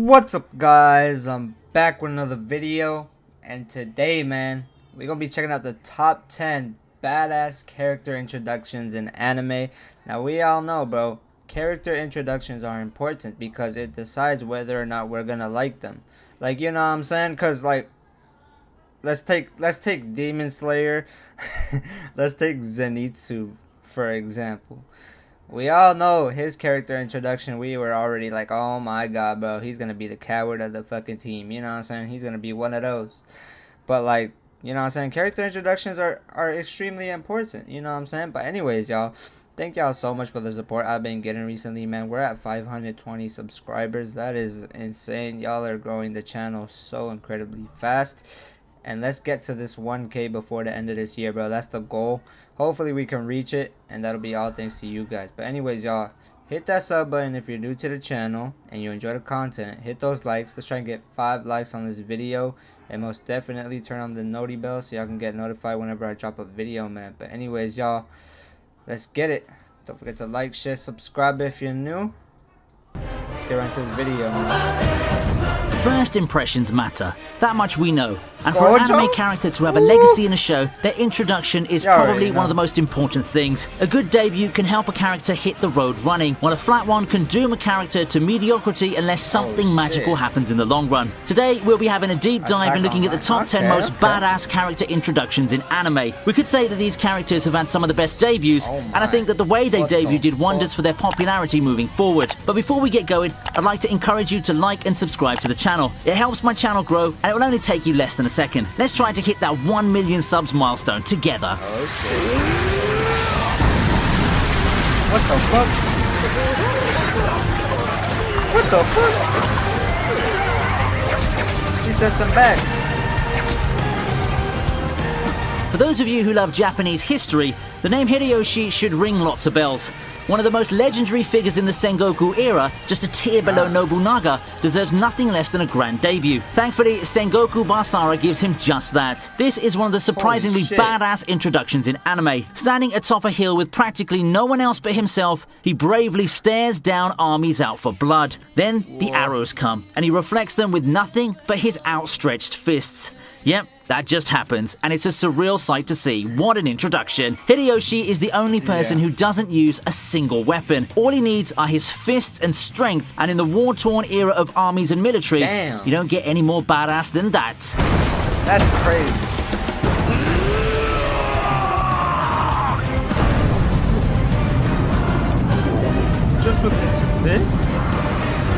What's up, guys? I'm back with another video, and today, man, we're gonna be checking out the top 10 badass character introductions in anime. Now, we all know, bro, character introductions are important because it decides whether or not we're gonna like them. Like, you know what I'm saying? Cause like, let's take Demon Slayer, let's take Zenitsu for example. We all know his character introduction. We were already like, oh my god, bro, he's gonna be the coward of the fucking team. You know what I'm saying? He's gonna be one of those. But like, you know what I'm saying? Character introductions are extremely important. You know what I'm saying? But anyways, y'all, thank y'all so much for the support I've been getting recently, man. We're at 520 subscribers. That is insane. Y'all are growing the channel so incredibly fast. And let's get to this 1K before the end of this year, bro. That's the goal. Hopefully we can reach it, and that'll be all thanks to you guys. But anyways, y'all, hit that sub button if you're new to the channel and you enjoy the content. Hit those likes. Let's try and get 5 likes on this video, and most definitely turn on the noti bell so y'all can get notified whenever I drop a video, man. But anyways, y'all, let's get it. Don't forget to like, share, subscribe if you're new. Let's get right into this video, man. First impressions matter. That much we know. And for an anime character to have a legacy in a show, their introduction is probably one of the most important things. A good debut can help a character hit the road running, while a flat one can doom a character to mediocrity unless something magical happens in the long run. Today, we'll be having a deep dive and looking at the top 10 most badass character introductions in anime. We could say that these characters have had some of the best debuts, and I think that the way they debuted did wonders for their popularity moving forward. But before we get going, I'd like to encourage you to like and subscribe to the channel. It helps my channel grow, and it will only take you less than a second. Let's try to hit that 1 million subs milestone together. Oh shit. What the fuck? What the fuck? He sent them back. For those of you who love Japanese history, the name Hideyoshi should ring lots of bells. One of the most legendary figures in the Sengoku era, just a tier below Nobunaga, deserves nothing less than a grand debut. Thankfully, Sengoku Basara gives him just that. This is one of the surprisingly badass introductions in anime. Standing atop a hill with practically no one else but himself, he bravely stares down armies out for blood. Then the arrows come, and he reflects them with nothing but his outstretched fists. Yep, that just happens, and it's a surreal sight to see. What an introduction. Hideyoshi is the only person who doesn't use a single weapon. All he needs are his fists and strength, and in the war-torn era of armies and military, you don't get any more badass than that. That's crazy. Just with his fists?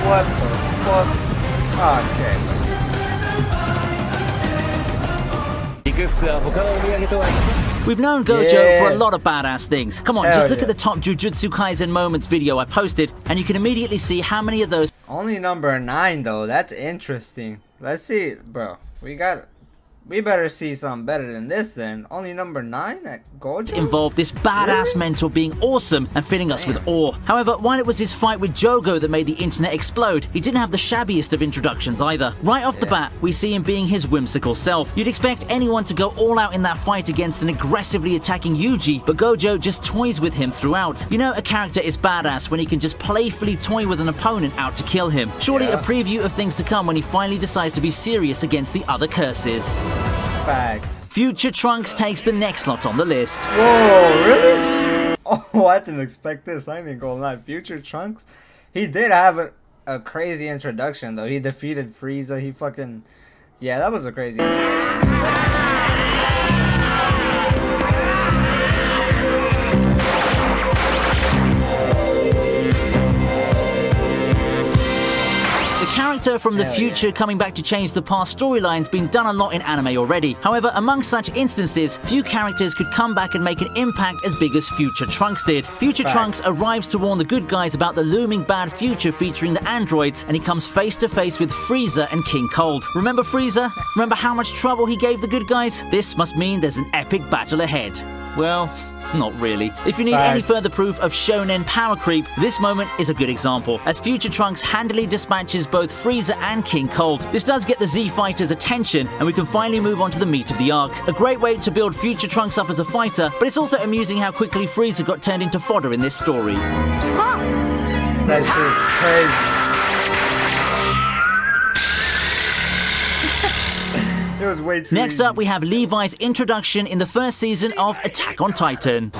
What the fuck? Okay. We've known Gojo for a lot of badass things. Come on, just look at the top Jujutsu Kaisen moments video I posted, and you can immediately see how many of those. Only number 9 though. That's interesting. Let's see, bro. We better see something better than this then. Only number 9 at Gojo? Involved this badass mentor being awesome and filling us with awe. However, while it was his fight with Jogo that made the internet explode, he didn't have the shabbiest of introductions either. Right off the bat, we see him being his whimsical self. You'd expect anyone to go all out in that fight against an aggressively attacking Yuji, but Gojo just toys with him throughout. You know a character is badass when he can just playfully toy with an opponent out to kill him. Surely a preview of things to come when he finally decides to be serious against the other curses. Facts. Future Trunks takes the next slot on the list. Whoa, really? Oh, I didn't expect this. I ain't gonna lie. Future Trunks, he did have a crazy introduction though. He defeated Frieza. He fucking, yeah, that was a crazy introduction. Character from the future coming back to change the past storyline's been done a lot in anime already. However, among such instances, few characters could come back and make an impact as big as Future Trunks did. Future Trunks arrives to warn the good guys about the looming bad future featuring the androids, and he comes face to face with Frieza and King Cold. Remember Frieza? Remember how much trouble he gave the good guys? This must mean there's an epic battle ahead. Well, not really. If you need any further proof of shonen power creep, this moment is a good example, as Future Trunks handily dispatches both Frieza and King Cold. This does get the Z Fighters' attention, and we can finally move on to the meat of the arc. A great way to build Future Trunks up as a fighter, but it's also amusing how quickly Frieza got turned into fodder in this story. That shit is crazy. was way too Next easy. up, we have Levi's introduction in the first season of Attack on Titan.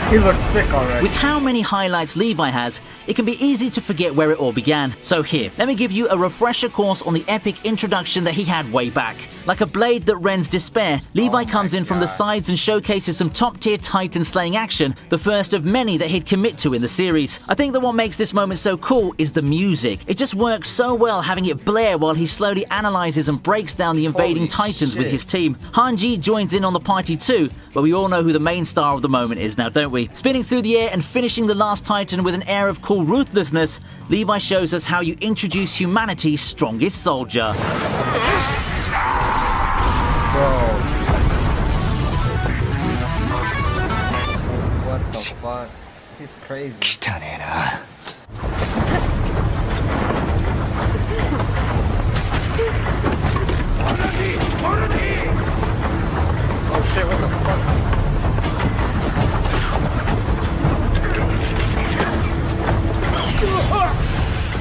He looks sick already. With how many highlights Levi has, it can be easy to forget where it all began. So here, let me give you a refresher course on the epic introduction that he had way back. Like a blade that rends despair, Levi comes in from the sides and showcases some top-tier Titan slaying action, the first of many that he'd commit to in the series. I think that what makes this moment so cool is the music. It just works so well having it blare while he slowly analyzes and breaks down the invading Titans with his team. Hanji joins in on the party too, but we all know who the main star of the moment is now, don't we? Spinning through the air and finishing the last Titan with an air of cool ruthlessness, Levi shows us how you introduce humanity's strongest soldier. Bro. What the fuck? He's crazy. Oh shit, what the fuck?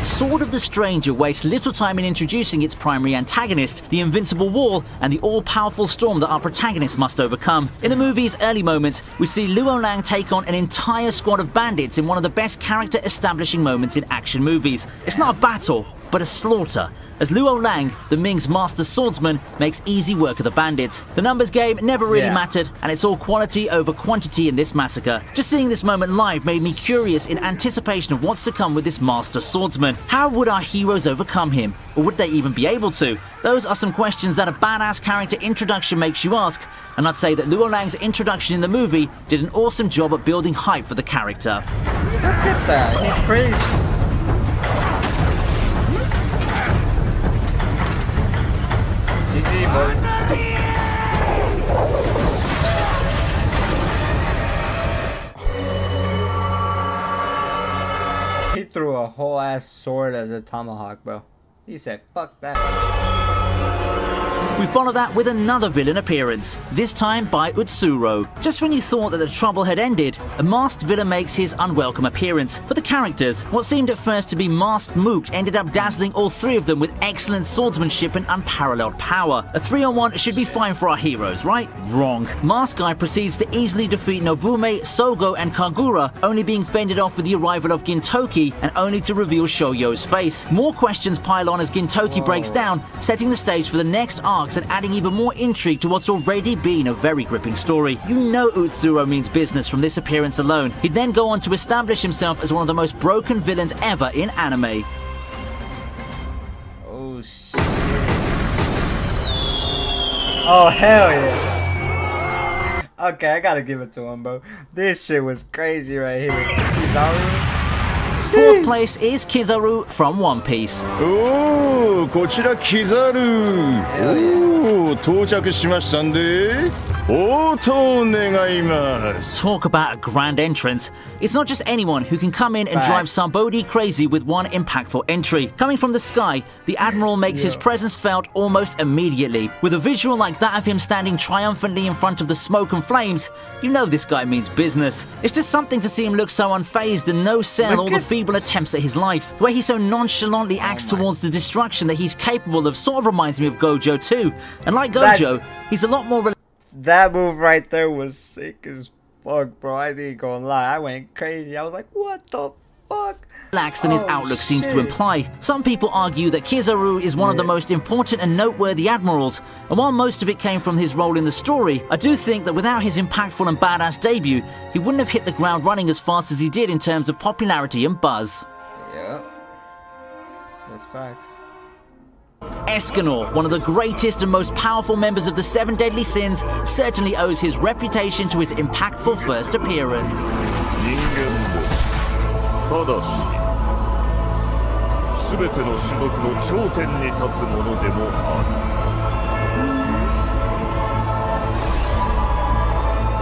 Sword of the Stranger wastes little time in introducing its primary antagonist, the invincible wall, and the all-powerful storm that our protagonist must overcome. In the movie's early moments, we see Luo Lang take on an entire squad of bandits in one of the best character-establishing moments in action movies. It's not a battle, but a slaughter, as Luo Lang, the Ming's master swordsman, makes easy work of the bandits. The numbers game never really mattered, and it's all quality over quantity in this massacre. Just seeing this moment live made me curious in anticipation of what's to come with this master swordsman. How would our heroes overcome him? Or would they even be able to? Those are some questions that a badass character introduction makes you ask, and I'd say that Luo Lang's introduction in the movie did an awesome job at building hype for the character. Look at that, he's crazy. GG, boy. He threw a whole ass sword as a tomahawk, bro. He said, fuck that. We follow that with another villain appearance, this time by Utsuro. Just when you thought that the trouble had ended, a masked villain makes his unwelcome appearance. For the characters, what seemed at first to be masked Mook ended up dazzling all three of them with excellent swordsmanship and unparalleled power. A 3-on-1 should be fine for our heroes, right? Wrong. Masked Guy proceeds to easily defeat Nobume, Sogo, and Kagura, only being fended off with the arrival of Gintoki and only to reveal Shoyo's face. More questions pile on as Gintoki breaks down, setting the stage for the next arcs and adding even more intrigue to what's already been a very gripping story. You know Utsuro means business from this appearance alone. He'd then go on to establish himself as one of the most broken villains ever in anime. Oh shit. Oh hell yeah. Okay, I gotta give it to him, bro. This shit was crazy right here. Kizaru. Fourth place is Kizaru from One Piece. Oh, こちらキザル。おお、到着しましたんで。応答願います。 Talk about a grand entrance. It's not just anyone who can come in and drive somebody crazy with one impactful entry. Coming from the sky, the Admiral makes his presence felt almost immediately. With a visual like that of him standing triumphantly in front of the smoke and flames, you know this guy means business. It's just something to see him look so unfazed and no-sell all the feeble attempts at his life. The way he so nonchalantly acts towards the destruction that he's capable of sort of reminds me of Gojo too. And like Gojo, he's a lot more... That move right there was sick as fuck, bro. I ain't gonna lie. I went crazy. I was like, what the fuck? Relaxed than his outlook seems to imply. Some people argue that Kizaru is one of the most important and noteworthy admirals, and while most of it came from his role in the story, I do think that without his impactful and badass debut, he wouldn't have hit the ground running as fast as he did in terms of popularity and buzz. Yeah, that's facts. Escanor, one of the greatest and most powerful members of the Seven Deadly Sins, certainly owes his reputation to his impactful first appearance.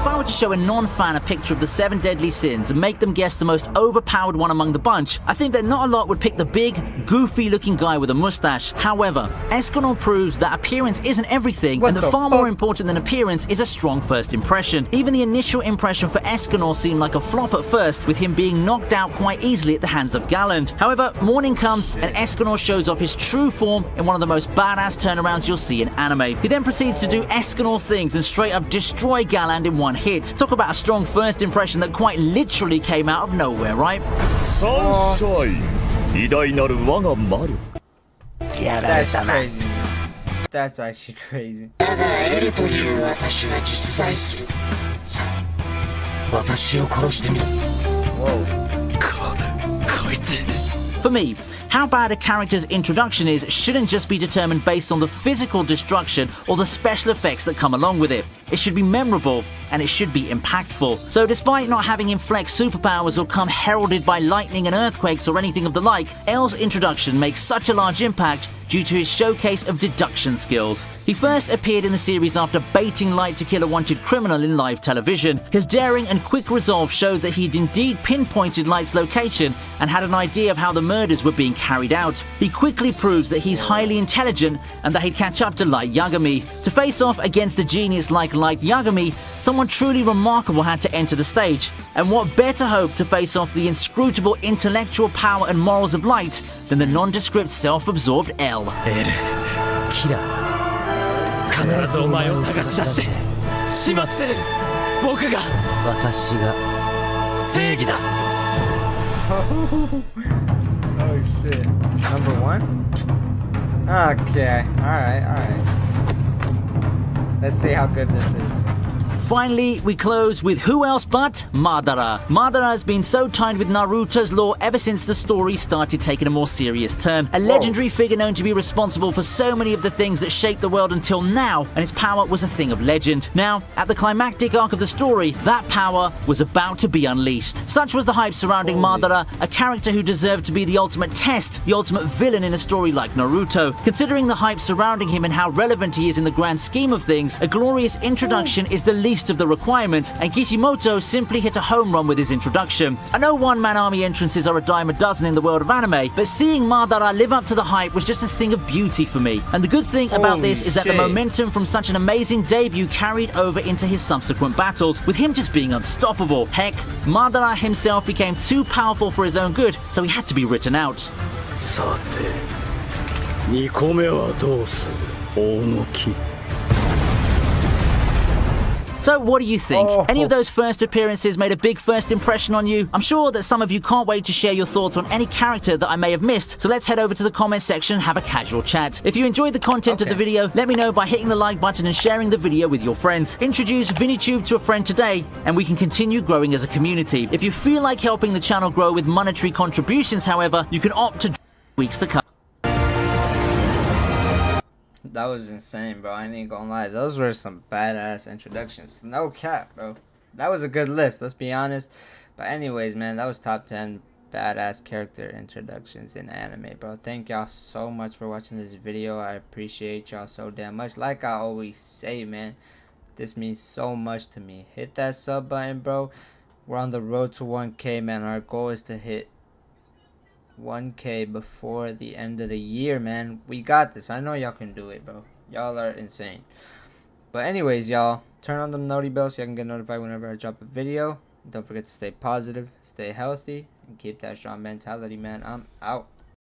If I were to show a non-fan a picture of the 7 deadly sins and make them guess the most overpowered one among the bunch, I think that not a lot would pick the big, goofy-looking guy with a mustache. However, Escanor proves that appearance isn't everything, and that far more important than appearance is a strong first impression. Even the initial impression for Escanor seemed like a flop at first, with him being knocked out quite easily at the hands of Galland. However, morning comes and Escanor shows off his true form in one of the most badass turnarounds you'll see in anime. He then proceeds to do Escanor things and straight up destroy Galland in one hit. Talk about a strong first impression that quite literally came out of nowhere, right? Sunshine. That's crazy. That's actually crazy. Whoa. For me, how bad a character's introduction is shouldn't just be determined based on the physical destruction or the special effects that come along with it. It should be memorable, and it should be impactful. So despite not having him flex superpowers or come heralded by lightning and earthquakes or anything of the like, L's introduction makes such a large impact due to his showcase of deduction skills. He first appeared in the series after baiting Light to kill a wanted criminal in live television. His daring and quick resolve showed that he'd indeed pinpointed Light's location and had an idea of how the murders were being carried out. He quickly proves that he's highly intelligent and that he'd catch up to Light Yagami. To face off against a genius like Light Yagami, someone truly remarkable had to enter the stage. And what better hope to face off the inscrutable intellectual power and morals of Light than the nondescript self-absorbed L. Oh shit. Number 1? Okay. Alright. Let's see how good this is. Finally, we close with who else but Madara. Madara has been so tied with Naruto's lore ever since the story started taking a more serious turn. A legendary figure known to be responsible for so many of the things that shaped the world until now, and his power was a thing of legend. Now, at the climactic arc of the story, that power was about to be unleashed. Such was the hype surrounding Madara, a character who deserved to be the ultimate test, the ultimate villain in a story like Naruto. Considering the hype surrounding him and how relevant he is in the grand scheme of things, a glorious introduction is the least of the requirements, and Kishimoto simply hit a home run with his introduction. I know one-man army entrances are a dime a dozen in the world of anime, but seeing Madara live up to the hype was just a thing of beauty for me. And the good thing about this is that the momentum from such an amazing debut carried over into his subsequent battles, with him just being unstoppable. Heck, Madara himself became too powerful for his own good, so he had to be written out. So what do you think? Any of those first appearances made a big first impression on you? I'm sure that some of you can't wait to share your thoughts on any character that I may have missed, so let's head over to the comment section and have a casual chat. If you enjoyed the content of the video, let me know by hitting the like button and sharing the video with your friends. Introduce ViniTube to a friend today, and we can continue growing as a community. If you feel like helping the channel grow with monetary contributions, however, you can opt to weeks to come. That was insane, bro. I ain't gonna lie. Those were some badass introductions. No cap, bro. That was a good list, let's be honest. But anyways, man, that was top 10 badass character introductions in anime, bro. Thank y'all so much for watching this video. I appreciate y'all so damn much. Like I always say, man, this means so much to me. Hit that sub button, bro. We're on the road to 1K, man. Our goal is to hit 1K before the end of the year, man. We got this. I know y'all can do it, bro. Y'all are insane. But anyways, y'all, turn on the noti bell so y'all can get notified whenever I drop a video. Don't forget to stay positive, stay healthy, and keep that strong mentality, man. I'm out.